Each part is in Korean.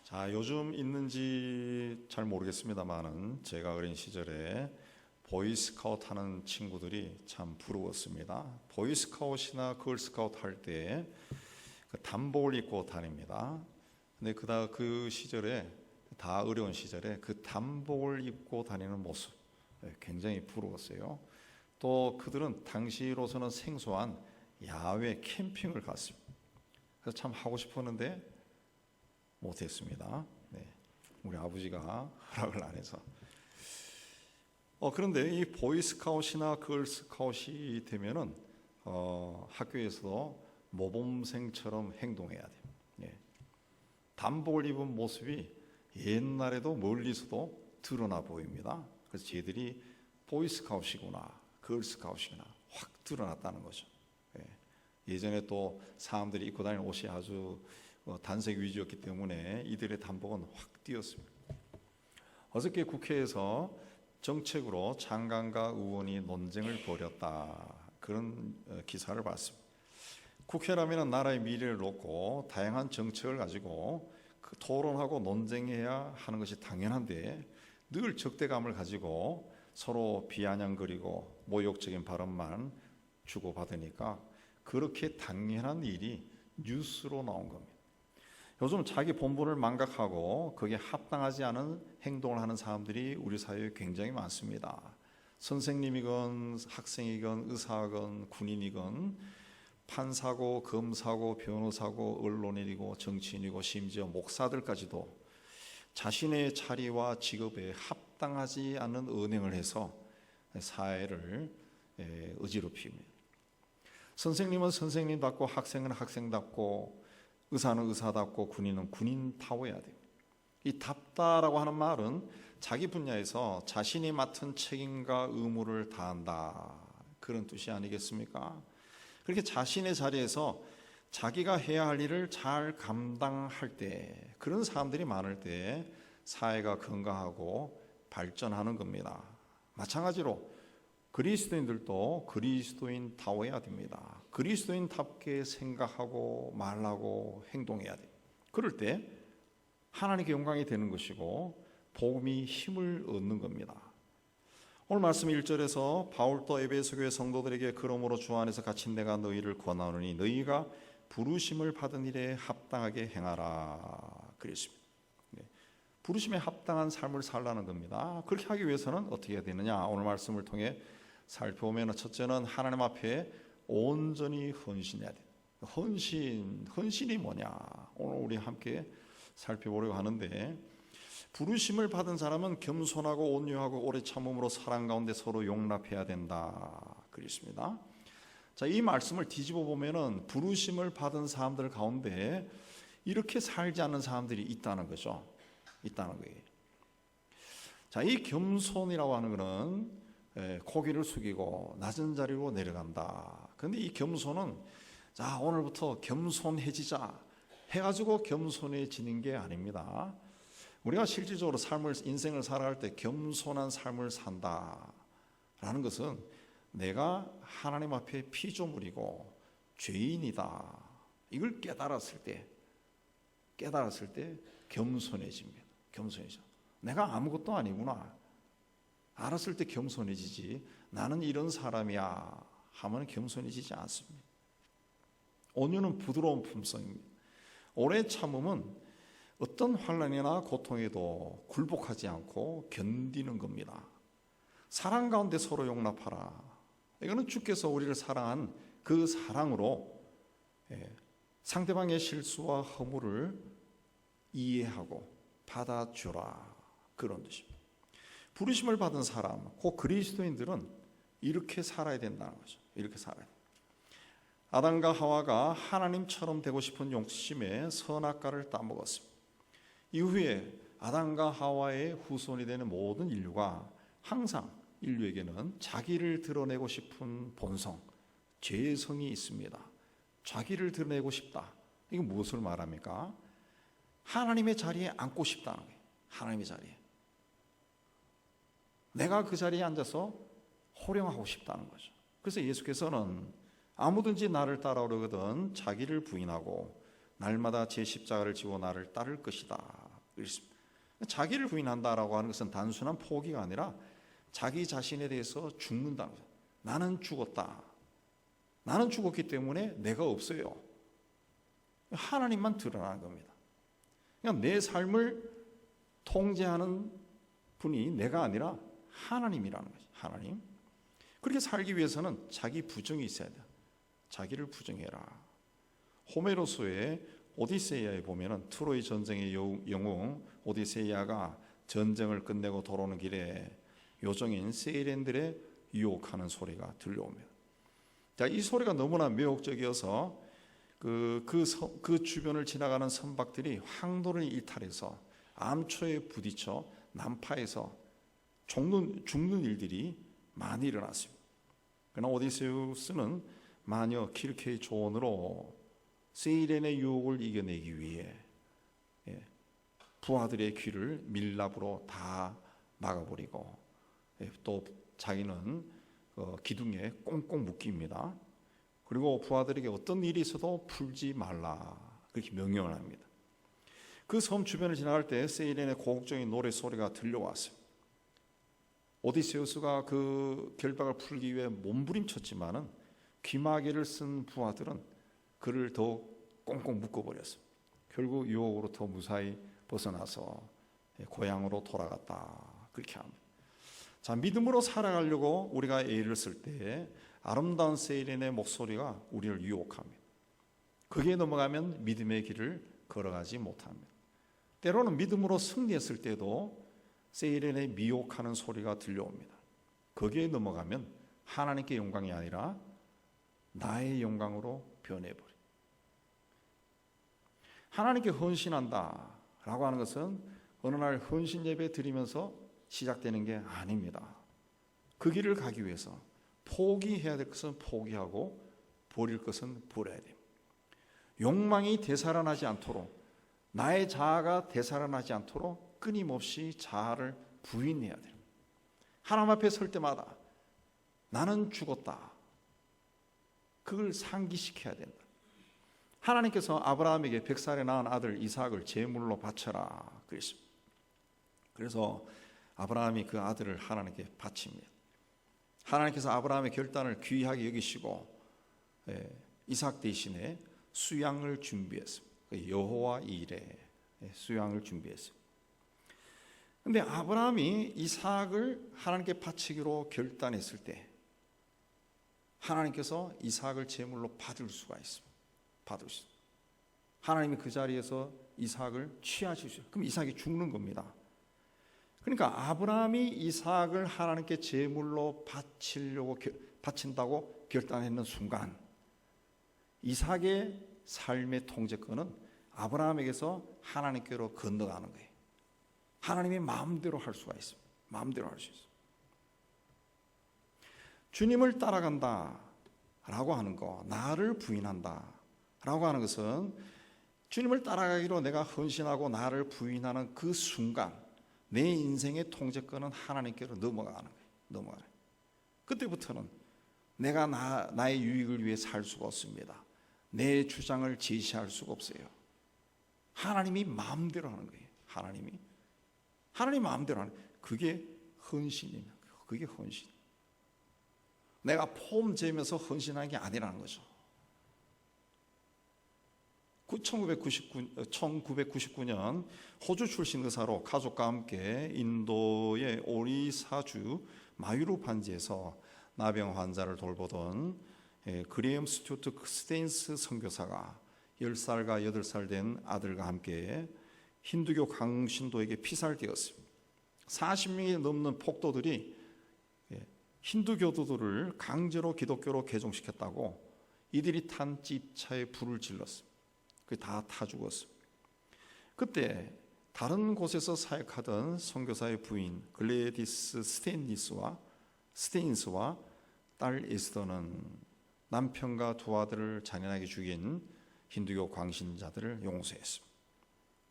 자, 요즘 있는지 잘 모르겠습니다만은 제가 어린 시절에 보이스카우트 하는 친구들이 참 부러웠습니다. 보이스카우트이나 걸스카우트 할 때 그 단복을 입고 다닙니다. 근데 그 시절에 다 어려운 시절에 그 단복을 입고 다니는 모습 굉장히 부러웠어요. 또 그들은 당시로서는 생소한 야외 캠핑을 갔습니다. 그래서 참 하고 싶었는데 못했습니다. 네. 우리 아버지가 허락을 안 해서. 그런데 이 보이스카웃이나 걸스카웃이 되면은 학교에서도 모범생처럼 행동해야 돼요. 예. 단복을 입은 모습이 옛날에도 멀리서도 드러나 보입니다. 그래서 쟤들이 보이스카웃이구나, 걸스카웃이구나 확 드러났다는 거죠. 예. 예전에 또 사람들이 입고 다니는 옷이 아주 단색 위주였기 때문에 이들의 단복은 확 띄었습니다. 어저께 국회에서 정책으로 장관과 의원이 논쟁을 벌였다, 그런 기사를 봤습니다. 국회라면 나라의 미래를 놓고 다양한 정책을 가지고 토론하고 논쟁해야 하는 것이 당연한데 늘 적대감을 가지고 서로 비아냥거리고 모욕적인 발언만 주고받으니까 그렇게 당연한 일이 뉴스로 나온 겁니다. 요즘 자기 본분을 망각하고 거기에 합당하지 않은 행동을 하는 사람들이 우리 사회에 굉장히 많습니다. 선생님이건 학생이건 의사건 군인이건 판사고 검사고 변호사고 언론인이고 정치인이고 심지어 목사들까지도 자신의 자리와 직업에 합당하지 않는 언행을 해서 사회를 어지럽힙니다. 선생님은 선생님답고 학생은 학생답고 의사는 의사답고 군인은 군인다워야 돼요. 이 답다라고 하는 말은 자기 분야에서 자신이 맡은 책임과 의무를 다한다, 그런 뜻이 아니겠습니까? 그렇게 자신의 자리에서 자기가 해야 할 일을 잘 감당할 때, 그런 사람들이 많을 때 사회가 건강하고 발전하는 겁니다. 마찬가지로 그리스도인들도 그리스도인다워야 됩니다. 그리스도인답게 생각하고 말하고 행동해야 돼요. 그럴 때 하나님께 영광이 되는 것이고 복음이 힘을 얻는 겁니다. 오늘 말씀 1절에서 바울도 에베소 교회 성도들에게 그러므로 주 안에서 갇힌 내가 너희를 권하노니 너희가 부르심을 받은 일에 합당하게 행하라, 그랬습니다. 부르심에 합당한 삶을 살라는 겁니다. 그렇게 하기 위해서는 어떻게 해야 되느냐, 오늘 말씀을 통해 살펴보면 첫째는 하나님 앞에 온전히 헌신해야 돼요. 헌신이 뭐냐, 오늘 우리 함께 살펴보려고 하는데, 부르심을 받은 사람은 겸손하고 온유하고 오래 참음으로 사랑 가운데 서로 용납해야 된다, 그랬습니다. 자, 이 말씀을 뒤집어 보면은 부르심을 받은 사람들 가운데 이렇게 살지 않는 사람들이 있다는 거죠. 있다는 거예요. 자, 이 겸손이라고 하는 것은 고개를 숙이고 낮은 자리로 내려간다. 그런데 이 겸손은 자, 오늘부터 겸손해지자 해가지고 겸손해지는 게 아닙니다. 우리가 실질적으로 인생을 살아갈 때 겸손한 삶을 산다라는 것은 내가 하나님 앞에 피조물이고 죄인이다, 이걸 깨달았을 때 겸손해집니다. 겸손해져. 내가 아무것도 아니구나 알았을 때 겸손해지지, 나는 이런 사람이야 하면 겸손해지지 않습니다. 온유는 부드러운 품성입니다. 오래 참음은 어떤 환난이나 고통에도 굴복하지 않고 견디는 겁니다. 사랑 가운데 서로 용납하라. 이거는 주께서 우리를 사랑한 그 사랑으로 상대방의 실수와 허물을 이해하고 받아주라, 그런 뜻입니다. 부르심을 받은 사람, 그 그리스도인들은 이렇게 살아야 된다는 거죠. 이렇게 살아야 돼요. 아담과 하와가 하나님처럼 되고 싶은 욕심에 선악과를 따먹었습니다. 이후에 아담과 하와의 후손이 되는 모든 인류가 항상 인류에게는 자기를 드러내고 싶은 본성, 죄성이 있습니다. 자기를 드러내고 싶다. 이건 무엇을 말합니까? 하나님의 자리에 앉고 싶다는 거예요. 하나님의 자리에. 내가 그 자리에 앉아서 호령하고 싶다는 거죠. 그래서 예수께서는 아무든지 나를 따라오려거든 자기를 부인하고 날마다 제 십자가를 지고 나를 따를 것이다, 그렇습니다. 자기를 부인한다라고 하는 것은 단순한 포기가 아니라 자기 자신에 대해서 죽는다는 거죠. 나는 죽었다. 나는 죽었기 때문에 내가 없어요. 하나님만 드러나는 겁니다. 그러니까 내 삶을 통제하는 분이 내가 아니라 하나님이라는 거죠. 하나님. 그렇게 살기 위해서는 자기 부정이 있어야 돼. 자기를 부정해라. 호메로스의 오디세이아에 보면은 트로이 전쟁의 영웅 오디세이아가 전쟁을 끝내고 돌아오는 길에 요정인 세이렌들의 유혹하는 소리가 들려옵니다. 자, 이 소리가 너무나 매혹적이어서 그 주변을 지나가는 선박들이 항로를 이탈해서 암초에 부딪혀 난파해서 죽는 일들이 많이 일어났습니다. 그러나 오디세우스는 마녀 키르케의 조언으로 세이렌의 유혹을 이겨내기 위해 부하들의 귀를 밀랍으로 다 막아버리고 또 자기는 기둥에 꽁꽁 묶입니다. 그리고 부하들에게 어떤 일이 있어도 풀지 말라 그렇게 명령을 합니다. 그 섬 주변을 지나갈 때 세이렌의 고혹적인 노래소리가 들려왔어요. 오디세우스가 그 결박을 풀기 위해 몸부림쳤지만은 귀마개를 쓴 부하들은 그를 더 꽁꽁 묶어버렸어요. 결국 유혹으로부터 무사히 벗어나서 고향으로 돌아갔다 그렇게 합니다. 자, 믿음으로 살아가려고 우리가 애를 쓸 때 아름다운 세이렌의 목소리가 우리를 유혹합니다. 거기에 넘어가면 믿음의 길을 걸어가지 못합니다. 때로는 믿음으로 승리했을 때도 세이렌의 미혹하는 소리가 들려옵니다. 거기에 넘어가면 하나님께 영광이 아니라 나의 영광으로 변해버려. 하나님께 헌신한다 라고 하는 것은 어느 날 헌신 예배 드리면서 시작되는 게 아닙니다. 그 길을 가기 위해서 포기해야 될 것은 포기하고 버릴 것은 버려야 됩니다. 욕망이 되살아나지 않도록, 나의 자아가 되살아나지 않도록 끊임없이 자아를 부인해야 됩니다. 하나님 앞에 설 때마다 나는 죽었다. 그걸 상기시켜야 된다. 하나님께서 아브라함에게 100살에 낳은 아들 이삭을 제물로 바쳐라 그랬습니다. 그래서 아브라함이 그 아들을 하나님께 바칩니다. 하나님께서 아브라함의 결단을 귀하게 여기시고 이삭 대신에 수양을 준비했습니다. 여호와 이레 수양을 준비했습니다. 그런데 아브라함이 이삭을 하나님께 바치기로 결단했을 때 하나님께서 이삭을 제물로 받을 수가 있습니다. 받을 수. 하나님이 그 자리에서 이삭을 취하실 수 있어요. 그럼 이삭이 죽는 겁니다. 그러니까 아브라함이 이삭을 하나님께 제물로 바친다고 결단했는 순간 이삭의 삶의 통제권은 아브라함에게서 하나님께로 건너가는 거예요. 하나님이 마음대로 할 수가 있습니다. 마음대로 할 수 있어요. 주님을 따라간다 라고 하는 거, 나를 부인한다 라고 하는 것은 주님을 따라가기로 내가 헌신하고 나를 부인하는 그 순간 내 인생의 통제권은 하나님께로 넘어가는 거예요. 넘어가요. 그때부터는 내가 나의 유익을 위해 살 수가 없습니다. 내 주장을 제시할 수가 없어요. 하나님이 마음대로 하는 거예요. 하나님 마음대로 하는 거예요. 그게 헌신입니다. 그게 헌신. 내가 폼 재면서 헌신하는 게 아니라는 거죠. 1999년 호주 출신 의사로 가족과 함께 인도의 오리사주 마유루 판지에서 나병 환자를 돌보던 그레엄 스튜어트 스테인스 선교사가 10살과 8살 된 아들과 함께 힌두교 강신도에게 피살되었습니다. 40명이 넘는 폭도들이 힌두교도들을 강제로 기독교로 개종시켰다고 이들이 탄 집차에 불을 질렀습니다. 그게 다 타 죽었습니다. 그때 다른 곳에서 사역하던 선교사의 부인 글래디스 스테인스와 딸 에스더는 남편과 두 아들을 잔인하게 죽인 힌두교 광신자들을 용서했습니다.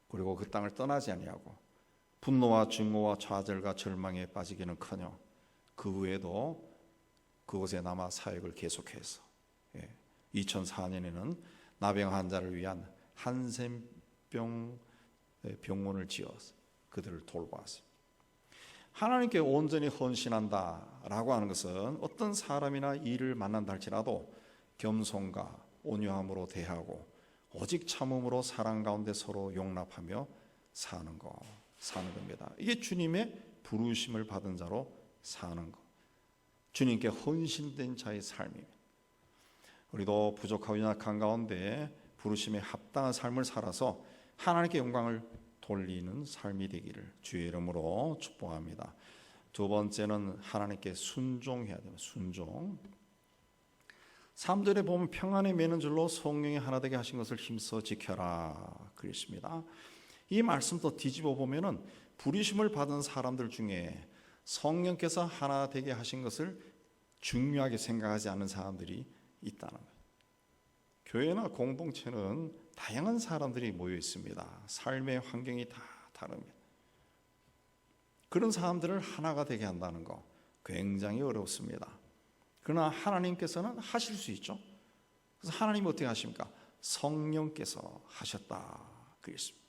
그리고 그 땅을 떠나지 아니하고 분노와 증오와 좌절과 절망에 빠지기는커녕 그 후에도 그곳에 남아 사역을 계속해서 2004년에는 나병 환자를 위한 한센병 병원을 지어서 그들을 돌보았어요. 하나님께 온전히 헌신한다라고 하는 것은 어떤 사람이나 일을 만난다 할지라도 겸손과 온유함으로 대하고 오직 참음으로 사랑 가운데 서로 용납하며 사는 겁니다. 이게 주님의 부르심을 받은 자로 사는 것, 주님께 헌신된 자의 삶입니다. 우리도 부족하고 연약한 가운데 부르심에 합당한 삶을 살아서 하나님께 영광을 돌리는 삶이 되기를 주의 이름으로 축복합니다. 두 번째는 하나님께 순종해야 됩니다. 순종. 3절에 보면 평안에 매는 줄로 성령이 하나 되게 하신 것을 힘써 지켜라 그랬습니다. 이 말씀도 뒤집어 보면은 부르심을 받은 사람들 중에 성령께서 하나 되게 하신 것을 중요하게 생각하지 않는 사람들이 있다는 거예요. 교회나 공동체는 다양한 사람들이 모여 있습니다. 삶의 환경이 다 다릅니다. 그런 사람들을 하나가 되게 한다는 거 굉장히 어렵습니다. 그러나 하나님께서는 하실 수 있죠. 그래서 하나님이 어떻게 하십니까? 성령께서 하셨다 그랬습니다.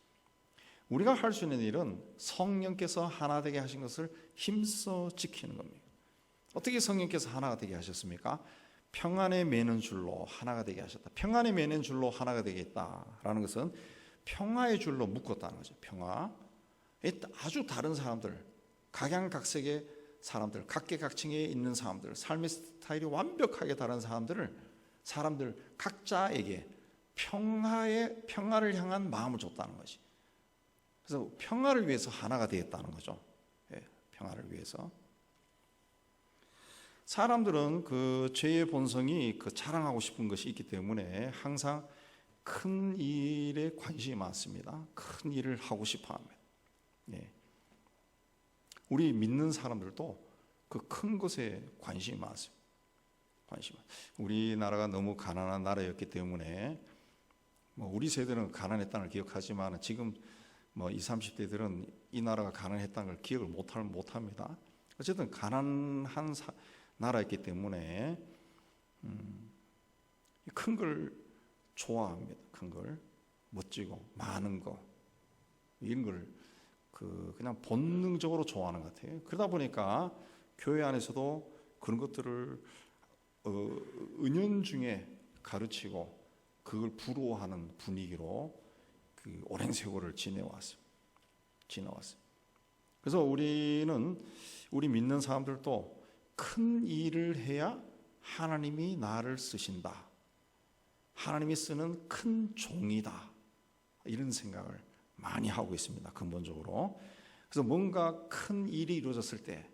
우리가 할 수 있는 일은 성령께서 하나 되게 하신 것을 힘써 지키는 겁니다. 어떻게 성령께서 하나가 되게 하셨습니까? 평안에 매는 줄로 하나가 되게 하셨다. 평안에 매는 줄로 하나가 되겠다라는 것은 평화의 줄로 묶었다는 거죠. 평화. 아주 다른 사람들, 각양각색의 사람들, 각계각층에 있는 사람들, 삶의 스타일이 완벽하게 다른 사람들 각자에게 평화를 향한 마음을 줬다는 것이. 그래서 평화를 위해서 하나가 되었다는 거죠. 평화를 위해서. 사람들은 그 죄의 본성이 자랑하고 싶은 것이 있기 때문에 항상 큰 일에 관심이 많습니다. 큰 일을 하고 싶어합니다. 우리 믿는 사람들도 그 큰 것에 관심이 많습니다. 우리나라가 너무 가난한 나라였기 때문에 우리 세대는 가난했다는 걸 기억하지만 지금 20, 30대들은 이 나라가 가난했다는 걸 기억을 못합니다. 어쨌든 가난한 나라였기 때문에 큰 걸 좋아합니다. 큰 걸, 멋지고 많은 거 이런 걸 그냥 본능적으로 좋아하는 것 같아요. 그러다 보니까 교회 안에서도 그런 것들을 은연중에 가르치고 그걸 부러워하는 분위기로 오랜 세월을 지내왔어요. 그래서 우리 믿는 사람들도 큰 일을 해야 하나님이 나를 쓰신다. 하나님이 쓰는 큰 종이다. 이런 생각을 많이 하고 있습니다. 근본적으로. 그래서 뭔가 큰 일이 이루어졌을 때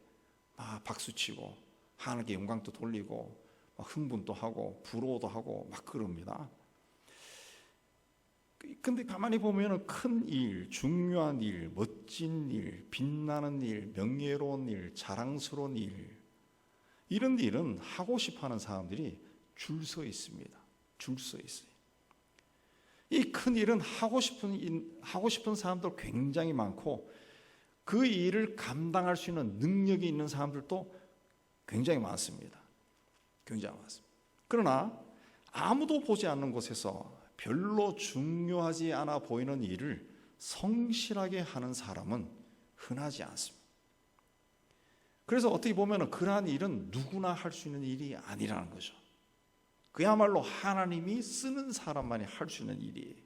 막 박수치고 하나님께 영광도 돌리고 막 흥분도 하고 부러워도 하고 막 그럽니다. 근데 가만히 보면 큰 일, 중요한 일, 멋진 일, 빛나는 일, 명예로운 일, 자랑스러운 일, 이런 일은 하고 싶어하는 사람들이 줄 서 있습니다. 줄 서 있어요. 이 큰 일은 하고 싶은 사람도 굉장히 많고 그 일을 감당할 수 있는 능력이 있는 사람들도 굉장히 많습니다. 그러나 아무도 보지 않는 곳에서 별로 중요하지 않아 보이는 일을 성실하게 하는 사람은 흔하지 않습니다. 그래서 어떻게 보면 그러한 일은 누구나 할 수 있는 일이 아니라는 거죠. 그야말로 하나님이 쓰는 사람만이 할 수 있는 일이에요.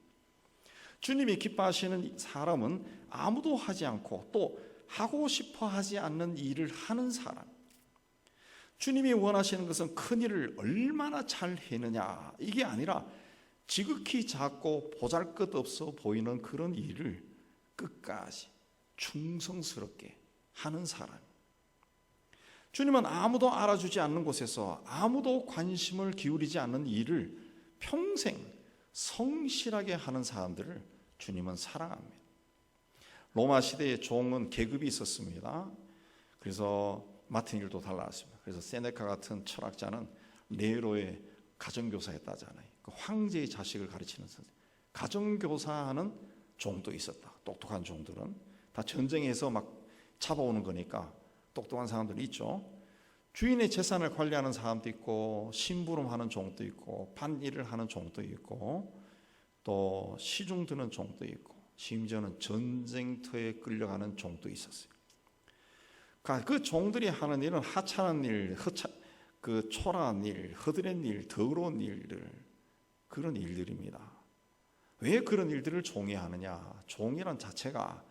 주님이 기뻐하시는 사람은 아무도 하지 않고 또 하고 싶어 하지 않는 일을 하는 사람. 주님이 원하시는 것은 큰 일을 얼마나 잘 해느냐 이게 아니라 지극히 작고 보잘것없어 보이는 그런 일을 끝까지 충성스럽게 하는 사람. 주님은 아무도 알아주지 않는 곳에서 아무도 관심을 기울이지 않는 일을 평생 성실하게 하는 사람들을 주님은 사랑합니다. 로마 시대의 종은 계급이 있었습니다. 그래서 맡은 일도 달랐습니다. 그래서 세네카 같은 철학자는 네로의 가정교사였다잖아요. 그 황제의 자식을 가르치는 선생. 가정교사하는 종도 있었다. 똑똑한 종들은 다 전쟁에서 막 잡아오는 거니까 똑똑한 사람들이 있죠. 주인의 재산을 관리하는 사람도 있고 심부름하는 종도 있고 밭일을 하는 종도 있고 또 시중 드는 종도 있고 심지어는 전쟁터에 끌려가는 종도 있었어요. 그 종들이 하는 일은 하찮은 일, 그 초라한 일, 허드렛 일, 더러운 일들, 그런 일들입니다. 왜 그런 일들을 종이 하느냐? 종이란 자체가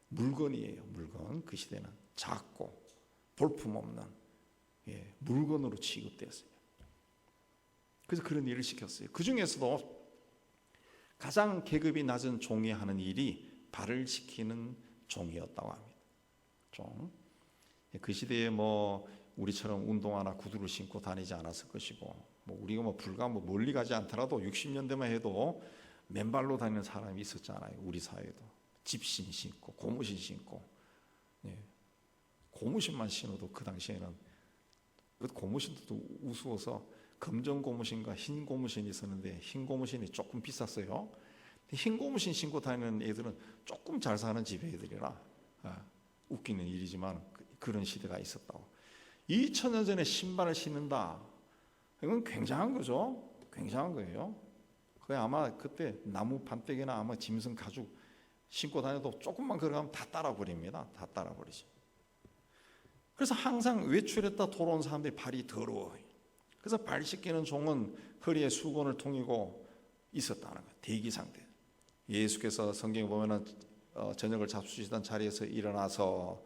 물건이에요. 물건. 그 시대는 작고 볼품없는 물건으로 취급되었어요. 그래서 그런 일을 시켰어요. 그 중에서도 가장 계급이 낮은 종이 하는 일이 발을 씻기는 종이었다고 합니다. 종. 그 시대에 뭐 우리처럼 운동화나 구두를 신고 다니지 않았을 것이고, 뭐 우리가 뭐 불과 뭐 멀리 가지 않더라도 60년대만 해도 맨발로 다니는 사람이 있었잖아요. 우리 사회도 집신 신고 고무신 신고, 고무신만 신어도 그 당시에는, 그 고무신도 우스워서 검정 고무신과 흰 고무신이 있었는데 흰 고무신이 조금 비쌌어요. 흰 고무신 신고 다니는 애들은 조금 잘 사는 집 애들이라 웃기는 일이지만 그런 시대가 있었다고. 2000년 전에 신발을 신는다, 이건 굉장한 거죠. 굉장한 거예요. 그게 아마 그때 나무 판때기나 아마 짐승 가죽 신고 다녀도 조금만 걸어가면 다 따라버립니다. 다 따라버리죠. 그래서 항상 외출했다 돌아온 사람들이 발이 더러워요. 그래서 발 씻기는 종은 허리에 수건을 통이고 있었다는 거예요. 대기 상태. 예수께서 성경에 보면은 저녁을 잡수시던 자리에서 일어나서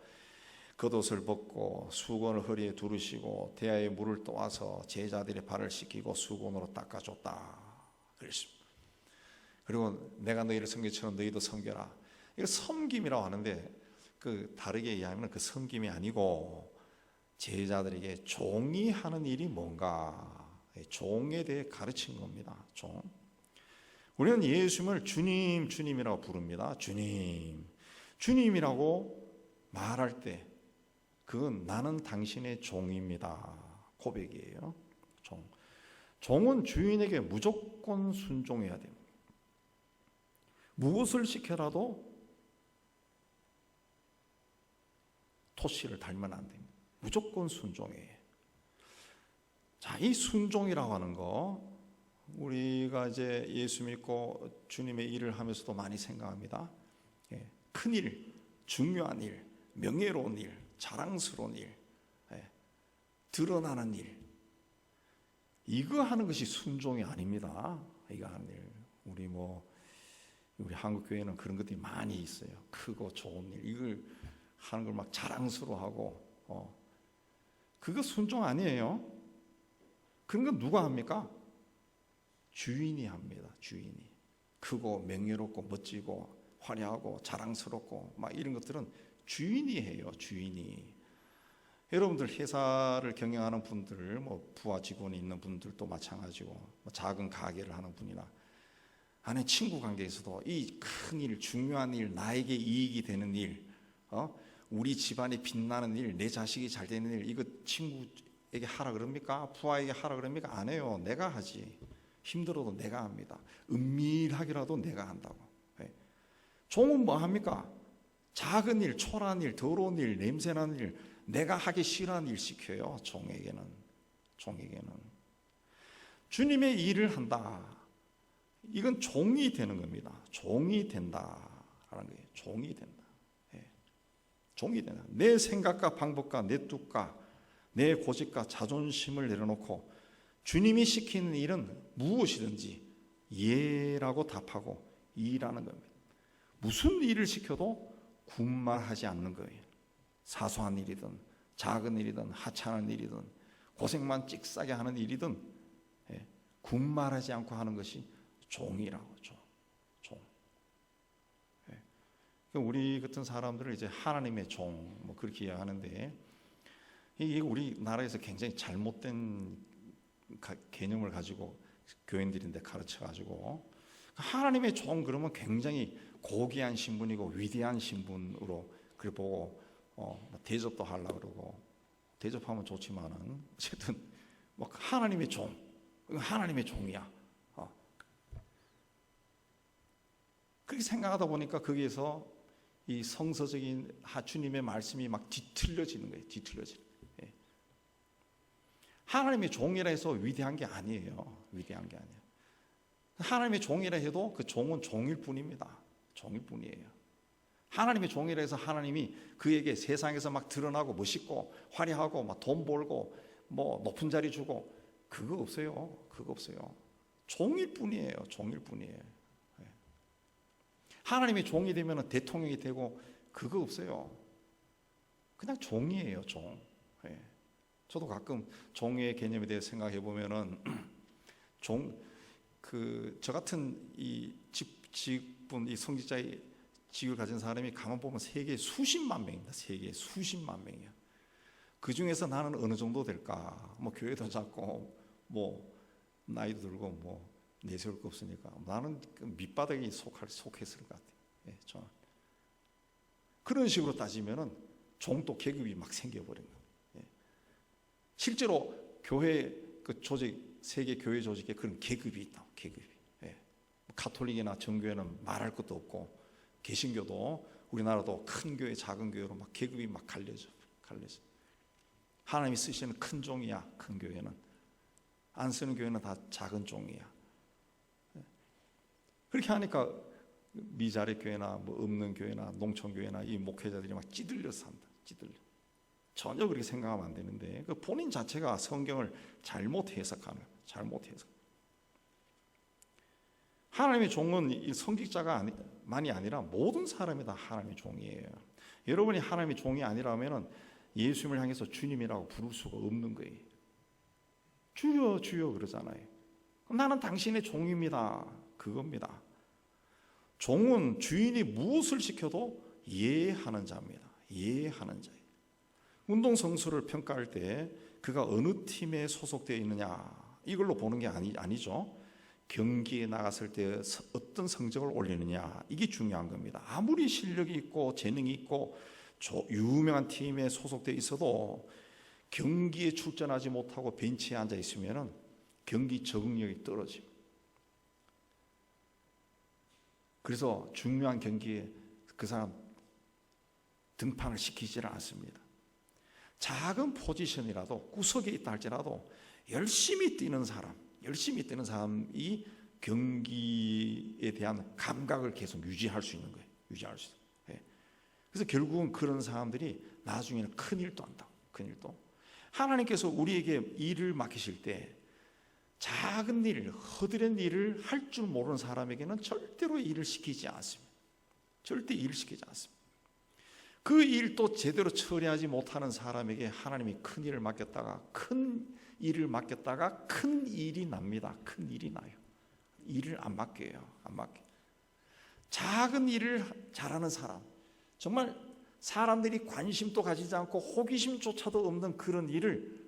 겉옷을 벗고 수건을 허리에 두르시고 대야에 물을 떠와서 제자들의 발을 씻기고 수건으로 닦아줬다 그랬습니다. 그리고 내가 너희를 섬기처럼 너희도 섬겨라. 이거 섬김이라고 하는데 그 다르게 이해하면 그 섬김이 아니고 제자들에게 종이 하는 일이 뭔가, 종에 대해 가르친 겁니다. 종. 우리는 예수님을 주님, 주님이라고 부릅니다. 주님, 주님이라고 말할 때 그건 나는 당신의 종입니다. 고백이에요. 종. 종은 주인에게 무조건 순종해야 됩니다. 무엇을 시켜라도 토시를 달면 안 됩니다. 무조건 순종해. 자, 이 순종이라고 하는 거 우리가 이제 예수 믿고 주님의 일을 하면서도 많이 생각합니다. 큰 일, 중요한 일, 명예로운 일, 자랑스러운 일, 드러나는 일, 이거 하는 것이 순종이 아닙니다. 이거 하는 일. 우리 한국 교회는 그런 것들이 많이 있어요. 크고 좋은 일, 이걸 하는 걸 막 자랑스러워하고, 그거 순종 아니에요. 그런 건 누가 합니까? 주인이 합니다. 주인이. 크고 명예롭고 멋지고 화려하고 자랑스럽고 막 이런 것들은 주인이 해요. 주인이. 여러분들 회사를 경영하는 분들, 뭐 부하 직원이 있는 분들도 마찬가지고, 뭐 작은 가게를 하는 분이나 안에 친구 관계에서도 이 큰 일, 중요한 일, 나에게 이익이 되는 일, 우리 집안이 빛나는 일, 내 자식이 잘 되는 일, 이거 친구에게 하라 그럽니까? 부하에게 하라 그럽니까? 안 해요. 내가 하지. 힘들어도 내가 합니다. 은밀하게라도 내가 한다고. 종은 뭐 합니까? 작은 일, 초라한 일, 더러운 일, 냄새나는 일, 내가 하기 싫어하는 일 시켜요. 종에게는. 주님의 일을 한다, 이건 종이 되는 겁니다. 종이 된다라는 거예요. 종이 된다. 종이 된다. 내 생각과 방법과 내 뜻과 내 고집과 자존심을 내려놓고 주님이 시키는 일은 무엇이든지 예라고 답하고 일하는 겁니다. 무슨 일을 시켜도 군말하지 않는 거예요. 사소한 일이든 작은 일이든 하찮은 일이든 고생만 찍싸게 하는 일이든 군말하지 않고 하는 것이 종이라고. 종. 우리 같은 사람들을 이제 하나님의 종, 뭐 그렇게 이야기하는데, 이게 우리나라에서 굉장히 잘못된 개념을 가지고 교인들인데 가르쳐가지고, 하나님의 종 그러면 굉장히 고귀한 신분이고 위대한 신분으로 그래 보고, 대접도 하려고 그러고, 대접하면 좋지만은 어쨌든 뭐 하나님의 종, 하나님의 종이야. 그렇게 생각하다 보니까 거기에서 이 성서적인 주님의 말씀이 막 뒤틀려지는 거예요. 뒤틀려지는 거예요. 하나님의 종이라 해서 위대한 게 아니에요. 위대한 게 아니에요. 하나님의 종이라 해도 그 종은 종일 뿐입니다. 종일 뿐이에요. 하나님의 종이라 해서 하나님이 그에게 세상에서 막 드러나고 멋있고 화려하고 막 돈 벌고 뭐 높은 자리 주고 그거 없어요. 그거 없어요. 종일 뿐이에요. 종일 뿐이에요. 하나님의 종이 되면 대통령이 되고 그거 없어요. 그냥 종이에요. 종. 저도 가끔 종의 개념에 대해 생각해 보면은 저 같은 이 직분, 이 성직자의 직을 가진 사람이 가만 보면 세계 수십만 명입니다. 세계 수십만 명이야. 그 중에서 나는 어느 정도 될까? 뭐 교회도 작고 뭐 나이도 들고 뭐 내세울 거 없으니까 나는 그 밑바닥에 속했을 것 같아요. 저는 그런 식으로 따지면은 종도 계급이 막 생겨버린 거예요. 실제로 교회 그 조직, 세계 교회 조직에 그런 계급이 있다. 계급이. 가톨릭이나 정교회는 말할 것도 없고 개신교도 우리나라도 큰 교회, 작은 교회로 막 계급이 막 갈려져. 하나님이 쓰시는 큰 종이야. 큰 교회는 안 쓰는 교회는 다 작은 종이야. 그렇게 하니까 미자립 교회나 뭐 없는 교회나 농촌 교회나 이 목회자들이 막 찌들려 산다. 찌들려. 전혀 그렇게 생각하면 안 되는데 그 본인 자체가 성경을 잘못 해석하는, 잘못 해석. 하나님의 종은 이 성직자가만이 아니라 모든 사람이 다 하나님의 종이에요. 여러분이 하나님의 종이 아니라면 예수님을 향해서 주님이라고 부를 수가 없는 거예요. 주여 주여 그러잖아요. 나는 당신의 종입니다. 그겁니다. 종은 주인이 무엇을 시켜도 예하는 자입니다. 예하는 자예요. 운동선수를 평가할 때 그가 어느 팀에 소속되어 있느냐 이걸로 보는 게 아니죠. 경기에 나갔을 때 어떤 성적을 올리느냐 이게 중요한 겁니다. 아무리 실력이 있고 재능이 있고 유명한 팀에 소속되어 있어도 경기에 출전하지 못하고 벤치에 앉아 있으면 경기 적응력이 떨어집니다. 그래서 중요한 경기에 그 사람 등판을 시키지를 않습니다. 작은 포지션이라도 구석에 있다 할지라도 열심히 뛰는 사람이 경기에 대한 감각을 계속 유지할 수 있는 거예요. 유지할 수 있어요. 그래서 결국은 그런 사람들이 나중에는 큰 일도 한다. 큰 일도. 하나님께서 우리에게 일을 맡기실 때 작은 일, 허드렛 일을 할 줄 모르는 사람에게는 절대로 일을 시키지 않습니다. 절대 일을 시키지 않습니다. 그 일도 제대로 처리하지 못하는 사람에게 하나님이 큰 일을 맡겼다가 큰 일이 납니다. 큰 일이 나요. 일을 안 맡겨요. 안 맡겨. 작은 일을 잘하는 사람, 정말 사람들이 관심도 가지지 않고 호기심조차도 없는 그런 일을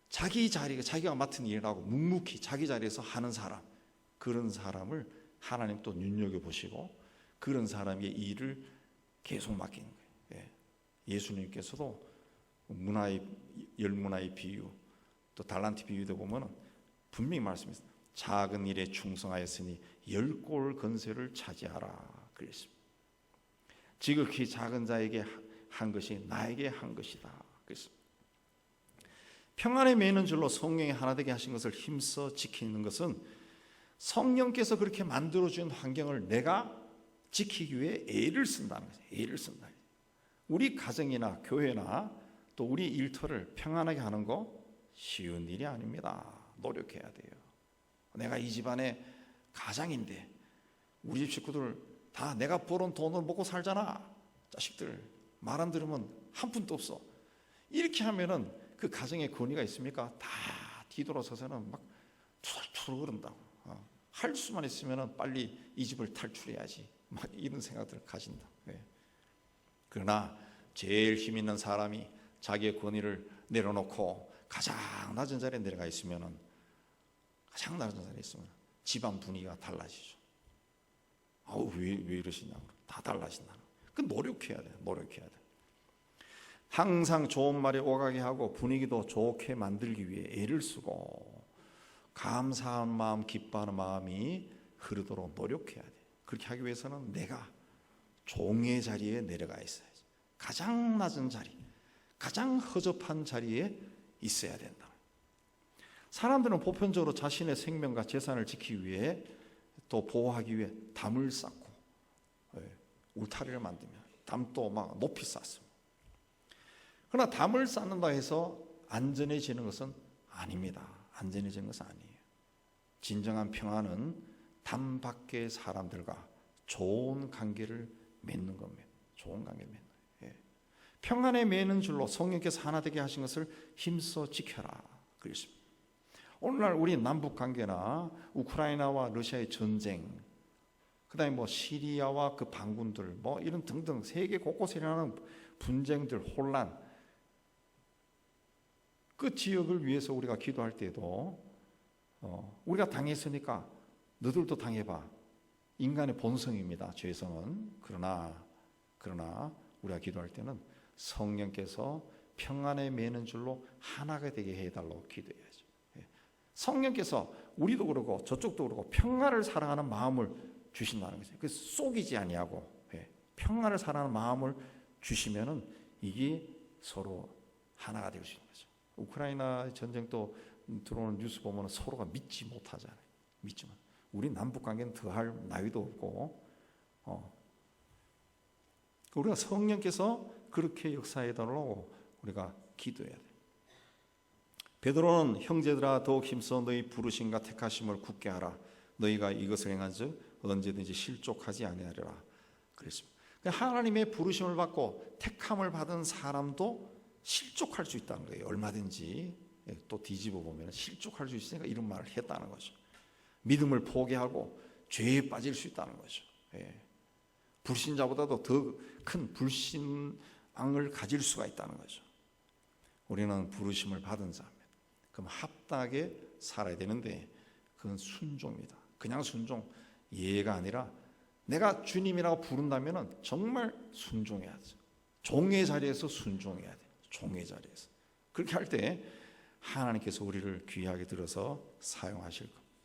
자기가 맡은 일이라고 묵묵히 자기 자리에서 하는 사람, 그런 사람을 하나님 또 눈여겨보시고 그런 사람의 일을 계속 맡기는 거예요. 예수님께서도 열 문화의 비유, 또 달란트 비유도 보면 분명히 말씀했습니다. 작은 일에 충성하였으니 10골 건세를 차지하라 그랬습니다. 지극히 작은 자에게 한 것이 나에게 한 것이다 그랬습니다. 평안에 매이는 줄로 성령이 하나 되게 하신 것을 힘써 지키는 것은 성령께서 그렇게 만들어준 환경을 내가 지키기 위해 애를 쓴다는 거죠. 애를 쓴다. 우리 가정이나 교회나 또 우리 일터를 평안하게 하는 거 쉬운 일이 아닙니다. 노력해야 돼요. 내가 이 집안의 가장인데 우리 집 식구들 다 내가 벌은 돈을 먹고 살잖아. 자식들 말 안 들으면 한 푼도 없어. 이렇게 하면은 그 가정에 권위가 있습니까? 다 뒤돌아서서는 막 투덜투덜 그런다고. 할 수만 있으면은 빨리 이 집을 탈출해야지. 막 이런 생각들을 가진다. 그러나 제일 힘 있는 사람이 자기의 권위를 내려놓고 가장 낮은 자리에 내려가 있으면은 가장 낮은 자리에 있으면 집안 분위기가 달라지죠. 왜 이러시냐고. 다 달라진다는. 그 노력해야 돼. 노력해야 돼. 항상 좋은 말이 오가게 하고 분위기도 좋게 만들기 위해 애를 쓰고 감사한 마음, 기뻐하는 마음이 흐르도록 노력해야 돼. 그렇게 하기 위해서는 내가 종의 자리에 내려가 있어야지. 가장 낮은 자리, 가장 허접한 자리에 있어야 된다. 사람들은 보편적으로 자신의 생명과 재산을 지키기 위해 또 보호하기 위해 담을 쌓고 울타리를 만들면 담도 막 높이 쌓습니다. 그러나 담을 쌓는다 해서 안전해지는 것은 아닙니다. 안전해지는 것은 아니에요. 진정한 평안은 담 밖의 사람들과 좋은 관계를 맺는 겁니다. 좋은 관계를 맺는 거예요. 평안에 매는 줄로 성령께서 하나 되게 하신 것을 힘써 지켜라 그랬습니다. 오늘날 우리 남북 관계나 우크라이나와 러시아의 전쟁, 그다음에 뭐 시리아와 그 반군들, 뭐 이런 등등 세계 곳곳에 일어나는 분쟁들, 혼란, 그 지역을 위해서 우리가 기도할 때도 우리가 당했으니까 너들도 당해봐. 인간의 본성입니다. 죄성은. 그러나 우리가 기도할 때는 성령께서 평안에 매는 줄로 하나가 되게 해달라고 기도해야죠. 성령께서 우리도 그러고 저쪽도 그러고 평안을 사랑하는 마음을 주신다는 거죠. 그래서 속이지 아니하고 평안을 사랑하는 마음을 주시면은 이게 서로 하나가 될 수 있는 거죠. 우크라이나 전쟁도 들어오는 뉴스 보면 서로가 믿지 못하잖아요. 믿지만 우리 남북 관계는 더할 나위도 없고, 우리가 성령께서 그렇게 역사해달라고 우리가 기도해야 돼요. 베드로는 형제들아 더욱 힘써 너희 부르심과 택하심을 굳게 하라. 너희가 이것을 행한즉 언제든지 실족하지 아니하리라 그랬습니다. 하나님의 부르심을 받고 택함을 받은 사람도 실족할 수 있다는 거예요. 얼마든지. 또 뒤집어 보면 실족할 수 있으니까 이런 말을 했다는 거죠. 믿음을 포기하고 죄에 빠질 수 있다는 거죠. 불신자보다도 더 큰 불신앙을 가질 수가 있다는 거죠. 우리는 부르심을 받은 자입니다. 그럼 합당하게 살아야 되는데 그건 순종입니다. 그냥 순종, 예가 아니라 내가 주님이라고 부른다면 정말 순종해야죠. 종의 자리에서 순종해야 돼요. 종의 자리에서. 그렇게 할 때 하나님께서 우리를 귀하게 들어서 사용하실 겁니다.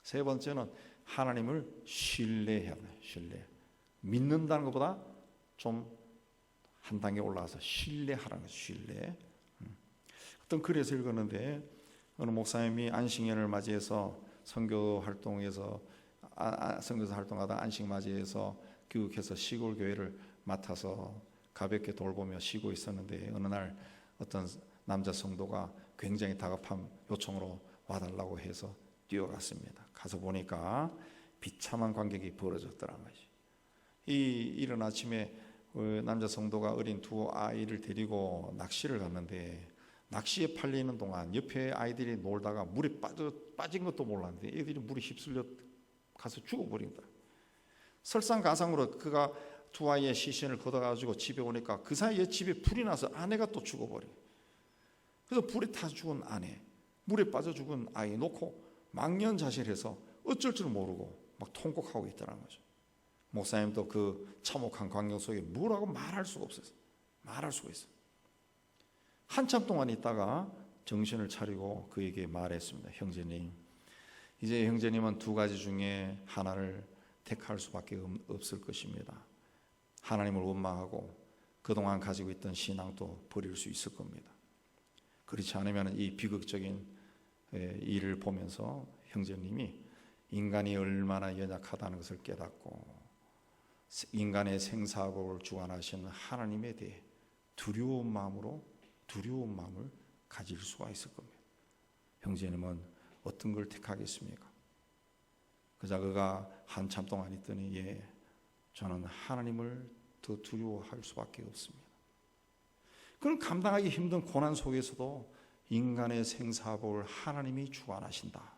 세 번째는 하나님을 신뢰해야 돼요. 신뢰. 믿는다는 것보다 좀 한 단계 올라가서 신뢰하라는 거죠. 신뢰. 어떤 글에서 읽었는데 어느 목사님이 안식년을 맞이해서 선교 활동에서 선교사 활동하다 안식 맞이해서 교육해서 시골 교회를 맡아서 가볍게 돌보며 쉬고 있었는데 어느 날 어떤 남자 성도가 굉장히 다급한 요청으로 와달라고 해서 뛰어갔습니다. 가서 보니까 비참한 관객이 벌어졌더란 것이. 이른 아침에 남자 성도가 어린 두 아이를 데리고 낚시를 갔는데 낚시에 팔리는 동안 옆에 아이들이 놀다가 물에 빠진 것도 몰랐는데 애들이 물에 휩쓸려 가서 죽어버린다. 설상가상으로 그가 두 아이의 시신을 걷어가지고 집에 오니까 그 사이에 집에 불이 나서 아내가 또 죽어버려. 그래서 불에 타 죽은 아내, 물에 빠져 죽은 아이 놓고 망연자실해서 어쩔 줄 모르고 막 통곡하고 있더라는 거죠. 목사님도 그 참혹한 광경 속에 뭐라고 말할 수가 없었어요. 말할 수가 있어요. 한참 동안 있다가 정신을 차리고 그에게 말했습니다. 형제님, 이제 형제님은 두 가지 중에 하나를 택할 수밖에 없을 것입니다. 하나님을 원망하고 그동안 가지고 있던 신앙도 버릴 수 있을 겁니다. 그렇지 않으면 이 비극적인 일을 보면서 형제님이 인간이 얼마나 연약하다는 것을 깨닫고 인간의 생사고를 주관하시는 하나님에 대해 두려운 마음을 가질 수가 있을 겁니다. 형제님은 어떤 걸 택하겠습니까? 그자 그가 한참 동안 있더니 저는 하나님을 더 두려워할 수밖에 없습니다. 그런 감당하기 힘든 고난 속에서도 인간의 생사복을 하나님이 주관하신다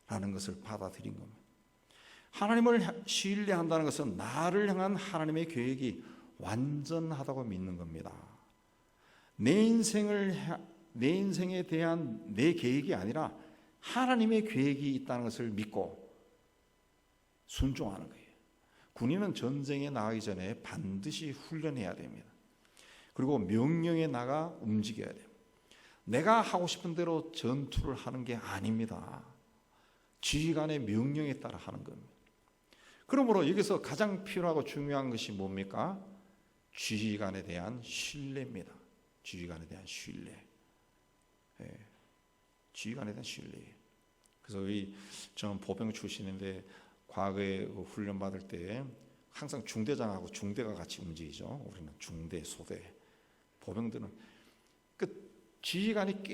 라는 것을 받아들인 겁니다. 하나님을 신뢰한다는 것은 나를 향한 하나님의 계획이 완전하다고 믿는 겁니다. 내 인생에 대한 내 계획이 아니라 하나님의 계획이 있다는 것을 믿고 순종하는 거예요. 군인은 전쟁에 나가기 전에 반드시 훈련해야 됩니다. 그리고 명령에 나가 움직여야 돼요. 내가 하고 싶은 대로 전투를 하는 게 아닙니다. 지휘관의 명령에 따라 하는 겁니다. 그러므로 여기서 가장 필요하고 중요한 것이 뭡니까? 지휘관에 대한 신뢰입니다. 지휘관에 대한 신뢰. 지휘관에 대한 신뢰. 그래서 저는 보병 출신인데 과거에 훈련 받을 때 항상 중대장하고 중대가 같이 움직이죠. 우리는 중대, 소대, 보병들은 그 지휘관이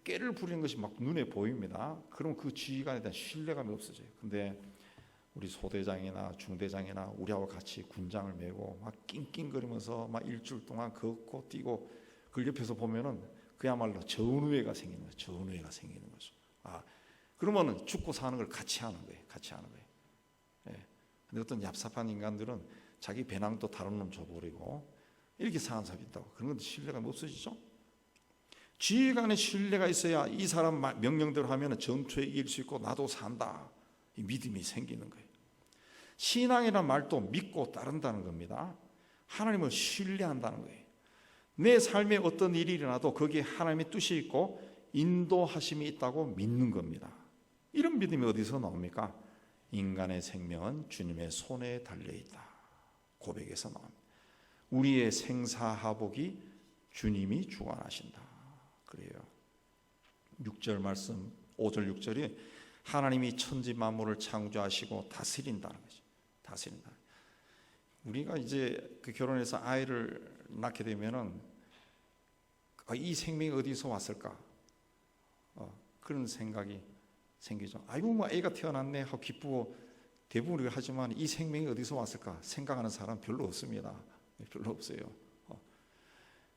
깨를 부리는 것이 막 눈에 보입니다. 그럼 그 지휘관에 대한 신뢰감이 없어져요. 근데 우리 소대장이나 중대장이나 우리하고 같이 군장을 메고 막 낑낑거리면서 막 일주일 동안 걷고 뛰고 그 옆에서 보면은 그야말로 전우회가 생기는 거죠. 전우회가 생기는 거죠. 그러면은 죽고 사는 걸 같이 하는 거예요. 같이 하는 거예요. 예. 근데 어떤 얍삽한 인간들은 자기 배낭도 다른 놈 줘버리고 이렇게 사는 사람이 있다고. 그런 건 신뢰감이 없어지죠. 지휘관의 신뢰가 있어야 이 사람 명령대로 하면 전투에 이길 수 있고 나도 산다. 이 믿음이 생기는 거예요. 신앙이라는 말도 믿고 따른다는 겁니다. 하나님을 신뢰한다는 거예요. 내 삶에 어떤 일이 일어나도 거기에 하나님의 뜻이 있고 인도하심이 있다고 믿는 겁니다. 이런 믿음이 어디서 나옵니까? 인간의 생명은 주님의 손에 달려있다. 고백에서 나옵니다. 우리의 생사하복이 주님이 주관하신다. 그래요. 6절 말씀 5절 6절이 하나님이 천지 만물을 창조하시고 다스린다는 거죠. 다스린다. 우리가 이제 그 결혼해서 아이를 낳게 되면은 이 생명이 어디서 왔을까? 그런 생각이 생기죠. 아이고 뭐 애가 태어났네 하고 기쁘고 대부분 우리가 하지만 이 생명이 어디서 왔을까 생각하는 사람 별로 없습니다. 별로 없어요.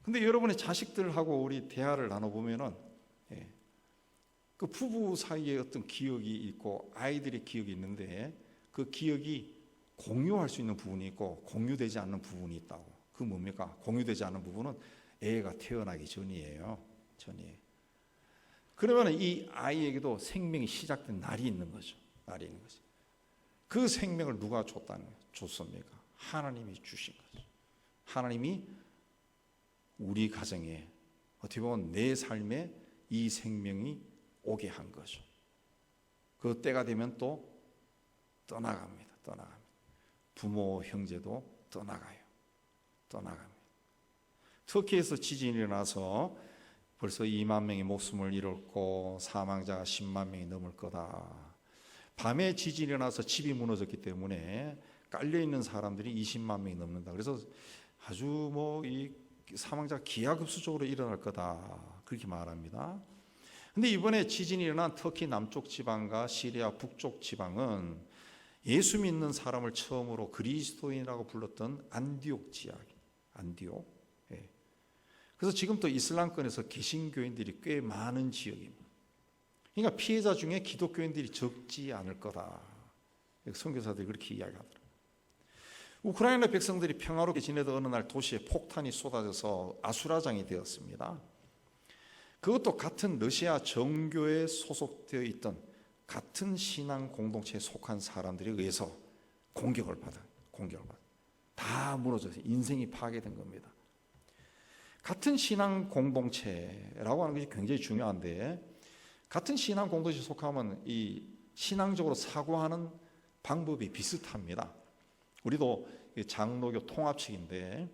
근데 여러분의 자식들하고 우리 대화를 나눠보면은 그 부부 사이에 어떤 기억이 있고 아이들의 기억이 있는데 그 기억이 공유할 수 있는 부분이 있고 공유되지 않는 부분이 있다고. 그 뭡니까? 공유되지 않는 부분은 애가 태어나기 전이에요. 그러면 이 아이에게도 생명이 시작된 날이 있는 거죠. 날이 있는 거죠. 그 생명을 누가 줬습니까? 하나님이 주신 거죠. 하나님이 우리 가정에 어떻게 보면 내 삶에 이 생명이 오게 한 거죠. 그 때가 되면 또 떠나갑니다. 부모, 형제도 떠나갑니다. 터키에서 지진이 일어나서 벌써 2만 명이 목숨을 잃었고 사망자가 10만 명이 넘을 거다. 밤에 지진이 일어나서 집이 무너졌기 때문에 깔려있는 사람들이 20만 명이 넘는다. 그래서 아주 이 사망자가 기하급수적으로 일어날 거다. 그렇게 말합니다. 근데 이번에 지진이 일어난 터키 남쪽 지방과 시리아 북쪽 지방은 예수 믿는 사람을 처음으로 그리스도인이라고 불렀던 안디옥 지역. 안디옥. 그래서 지금 또 이슬람권에서 개신교인들이 꽤 많은 지역입니다. 그러니까 피해자 중에 기독교인들이 적지 않을 거다. 선교사들이 그렇게 이야기하더라고요. 우크라이나 백성들이 평화롭게 지내던 어느 날 도시에 폭탄이 쏟아져서 아수라장이 되었습니다. 그것도 같은 러시아 정교에 소속되어 있던 같은 신앙 공동체에 속한 사람들에 의해서 공격을 받아. 다 무너져서 인생이 파괴된 겁니다. 같은 신앙 공동체라고 하는 것이 굉장히 중요한데 같은 신앙 공동체에 속하면 이 신앙적으로 사고하는 방법이 비슷합니다. 우리도 장로교 통합 측인데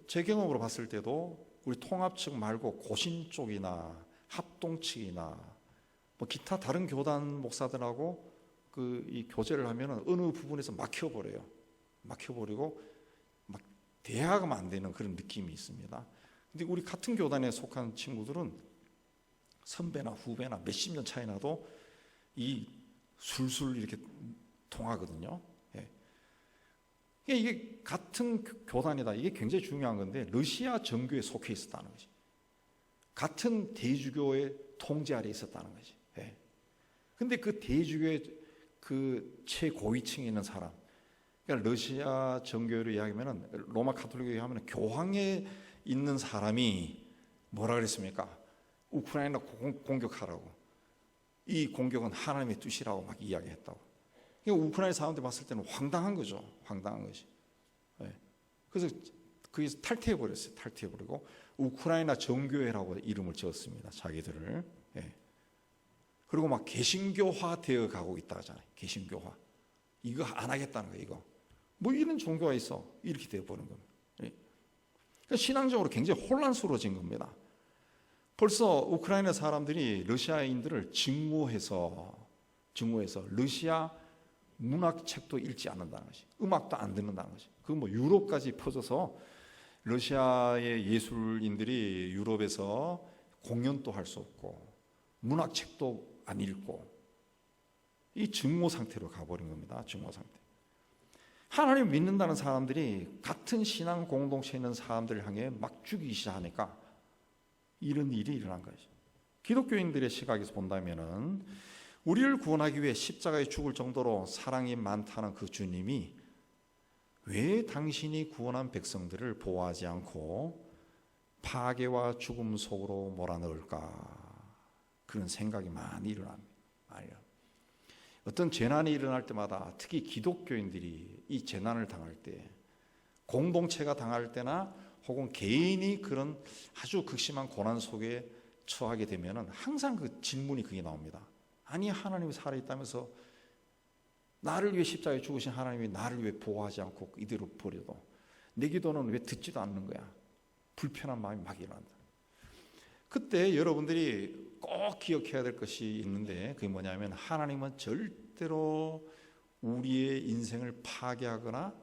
제 경험으로 봤을 때도 우리 통합 측 말고 고신 쪽이나 합동 측이나 기타 다른 교단 목사들하고 이 교제를 하면은 어느 부분에서 막혀버리고 막 대화가 안 되는 그런 느낌이 있습니다. 근데 우리 같은 교단에 속한 친구들은 선배나 후배나 몇십 년 차이 나도 이 술술 이렇게 통하거든요. 이게 같은 교단이다. 이게 굉장히 중요한 건데 러시아 정교에 속해 있었다는 거지. 같은 대주교의 통제 아래 있었다는 거지. 근데 그 대주교의 그 최고위층에 있는 사람, 그러니까 러시아 정교를 이야기하면은 로마 가톨릭을 이야기하면 교황에 있는 사람이 뭐라 그랬습니까? 우크라이나 공격하라고. 이 공격은 하나님의 뜻이라고 막 이야기했다고. 그러니까 우크라이나 사람들 봤을 때는 황당한 거죠. 황당한 것이. 그래서 거기서 탈퇴해버리고 우크라이나 정교회라고 이름을 지었습니다. 자기들을. 그리고 막 개신교화 되어 가고 있다 하잖아요. 개신교화. 이거 안 하겠다는 거예요. 이거. 이런 종교가 있어. 이렇게 되어버린 겁니다. 그러니까 신앙적으로 굉장히 혼란스러워진 겁니다. 벌써 우크라이나 사람들이 러시아인들을 증오해서 러시아 문학책도 읽지 않는다는 것이, 음악도 안 듣는다는 것이. 그 뭐 유럽까지 퍼져서 러시아의 예술인들이 유럽에서 공연도 할 수 없고 문학책도 안 읽고 이 증오 상태로 가버린 겁니다. 증오 상태. 하나님 믿는다는 사람들이 같은 신앙 공동체에 있는 사람들을 향해 막 죽이기 시작하니까 이런 일이 일어난 거죠. 기독교인들의 시각에서 본다면은 우리를 구원하기 위해 십자가에 죽을 정도로 사랑이 많다는 그 주님이 왜 당신이 구원한 백성들을 보호하지 않고 파괴와 죽음 속으로 몰아넣을까? 그런 생각이 많이 일어납니다. 어떤 재난이 일어날 때마다 특히 기독교인들이 이 재난을 당할 때, 공동체가 당할 때나 혹은 개인이 그런 아주 극심한 고난 속에 처하게 되면 항상 그 질문이 그게 나옵니다. 아니 하나님이 살아있다면서 나를 위해 십자가에 죽으신 하나님이 나를 왜 보호하지 않고 이대로 버려도 내 기도는 왜 듣지도 않는 거야? 불편한 마음이 막 일어난다. 그때 여러분들이 꼭 기억해야 될 것이 있는데 그게 뭐냐면 하나님은 절대로 우리의 인생을 파괴하거나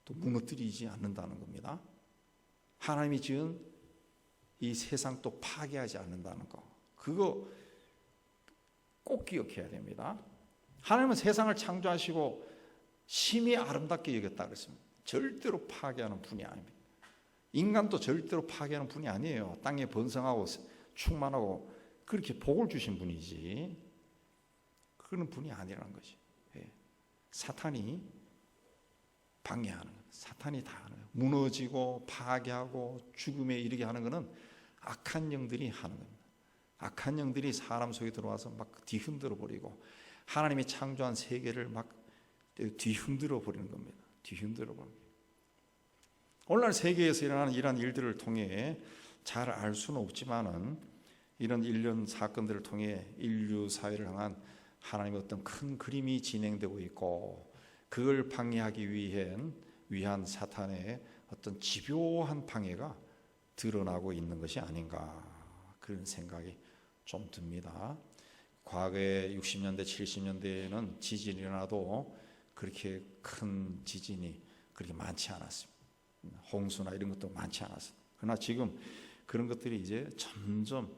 또 무너뜨리지 않는다는 겁니다. 하나님이 지은 이 세상 또 파괴하지 않는다는 거, 그거 꼭 기억해야 됩니다. 하나님은 세상을 창조하시고 심히 아름답게 여겼다 그랬습니다. 절대로 파괴하는 분이 아닙니다. 인간도 절대로 파괴하는 분이 아니에요. 땅에 번성하고 충만하고 그렇게 복을 주신 분이지 그런 분이 아니라는 거지. 사탄이 방해하는 거예요. 사탄이 다 하는 거예요. 무너지고 파괴하고 죽음에 이르게 하는 것은 악한 영들이 하는 겁니다. 악한 영들이 사람 속에 들어와서 막 뒤흔들어 버리고 하나님이 창조한 세계를 막 뒤흔들어 버리는 겁니다. 뒤흔들어 버리는 거예요. 오늘날 세계에서 일어나는 이러한 일들을 통해 잘 알 수는 없지만은 이런 일련 사건들을 통해 인류 사회를 향한 하나님의 어떤 큰 그림이 진행되고 있고 그걸 방해하기 위한 사탄의 어떤 집요한 방해가 드러나고 있는 것이 아닌가 그런 생각이 좀 듭니다. 과거에 60년대 70년대에는 지진이 일어나도 그렇게 큰 지진이 그렇게 많지 않았습니다. 홍수나 이런 것도 많지 않았습니다. 그러나 지금 그런 것들이 이제 점점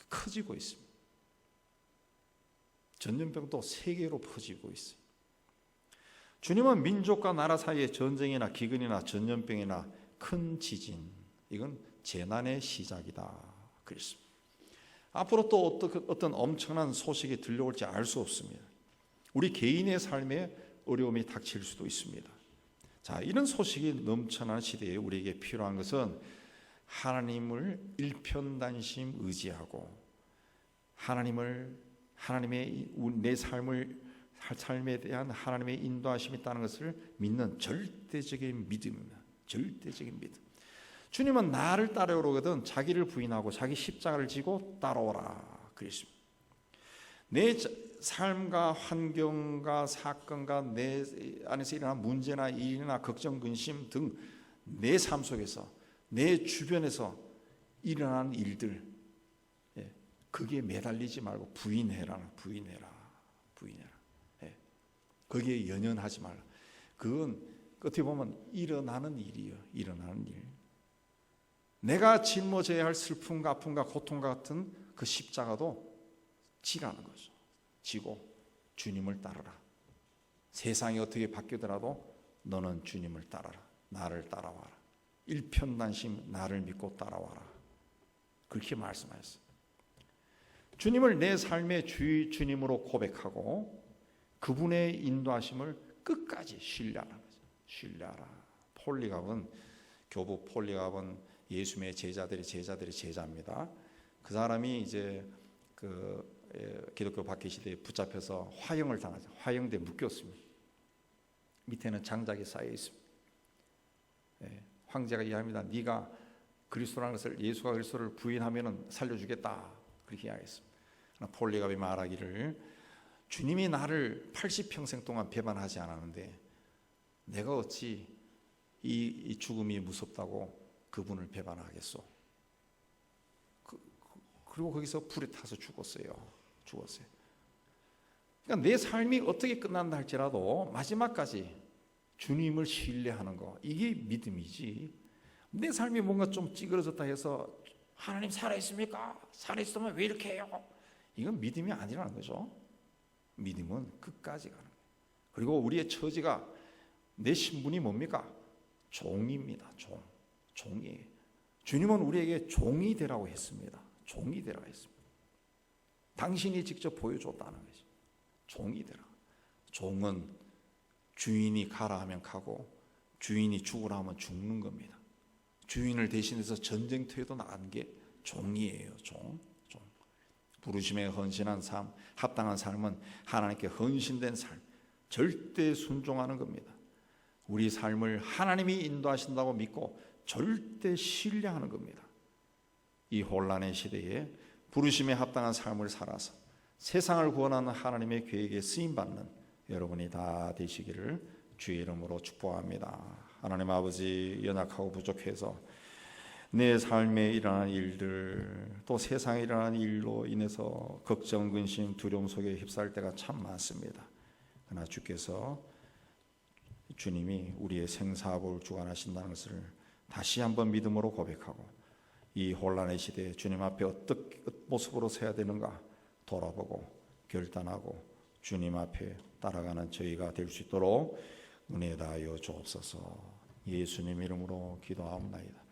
커지고 있습니다. 전염병도 세계로 퍼지고 있어요. 주님은 민족과 나라 사이의 전쟁이나 기근이나 전염병이나 큰 지진, 이건 재난의 시작이다 그랬습니다. 앞으로 또 어떤 엄청난 소식이 들려올지 알 수 없습니다. 우리 개인의 삶에 어려움이 닥칠 수도 있습니다. 자, 이런 소식이 넘쳐나는 시대에 우리에게 필요한 것은 하나님을 일편단심 의지하고 하나님의 내 삶에 대한 하나님의 인도하심이 있다는 것을 믿는 절대적인 믿음입니다. 절대적인 믿음. 주님은 나를 따라오거든 자기를 부인하고 자기 십자가를 지고 따라오라 그랬습니다. 내 삶과 환경과 사건과 내 안에서 일어난 문제나 일이나 걱정, 근심 등 내 삶 속에서 내 주변에서 일어나는 일들, 거기에 매달리지 말고 부인해라. 거기에 연연하지 말라. 그건 어떻게 보면 일어나는 일이에요. 일어나는 일. 내가 짊어져야 할 슬픔과 아픔과 고통과 같은 그 십자가도 지라는 거죠. 지고 주님을 따르라. 세상이 어떻게 바뀌더라도 너는 주님을 따라라. 나를 따라와라. 일편단심 나를 믿고 따라와라. 그렇게 말씀하셨어요. 주님을 내 삶의 주님으로 고백하고 그분의 인도하심을 끝까지 신뢰하는 거죠. 신뢰하라. 교부 폴리갑은 예수님의 제자들의 제자입니다. 그 사람이 이제 기독교 박해 시대에 붙잡혀서 화형을 당하죠. 화형대에 묶였습니다. 밑에는 장작이 쌓여 있습니다. 황제가 이야기합니다. 네가 그리스도라는 것을, 예수가 그리스도를 부인하면은 살려주겠다 그렇게 이야기했습니다. 폴리갑이 말하기를 주님이 나를 80평생 동안 배반하지 않았는데 내가 어찌 이 죽음이 무섭다고 그분을 배반하겠소. 그리고 거기서 불에 타서 죽었어요. 그러니까 내 삶이 어떻게 끝난다 할지라도 마지막까지 주님을 신뢰하는 거, 이게 믿음이지. 내 삶이 뭔가 좀 찌그러졌다 해서 하나님 살아있습니까? 살아있으면 왜 이렇게 해요? 이건 믿음이 아니라는 거죠. 믿음은 끝까지 가는 거예요. 그리고 우리의 처지가, 내 신분이 뭡니까? 종입니다. 종이에요. 주님은 우리에게 종이 되라고 했습니다. 종이 되라고 했습니다. 당신이 직접 보여줬다는 거죠. 종이 되라. 종은 주인이 가라 하면 가고 주인이 죽으라 하면 죽는 겁니다. 주인을 대신해서 전쟁터에도 나간 게 종이에요. 종. 부르심에 헌신한 삶, 합당한 삶은 하나님께 헌신된 삶, 절대 순종하는 겁니다. 우리 삶을 하나님이 인도하신다고 믿고 절대 신뢰하는 겁니다. 이 혼란의 시대에 부르심에 합당한 삶을 살아서 세상을 구원하는 하나님의 계획에 쓰임받는 여러분이 다 되시기를 주의 이름으로 축복합니다. 하나님 아버지, 연약하고 부족해서 내 삶에 일어나는 일들, 또 세상에 일어나는 일로 인해서 걱정, 근심, 두려움 속에 휩싸일 때가 참 많습니다. 그러나 주께서, 주님이 우리의 생사복을 주관하신다는 것을 다시 한번 믿음으로 고백하고 이 혼란의 시대에 주님 앞에 어떤 모습으로 서야 되는가 돌아보고 결단하고 주님 앞에 따라가는 저희가 될 수 있도록 은혜 다하여 주옵소서. 예수님 이름으로 기도하옵나이다.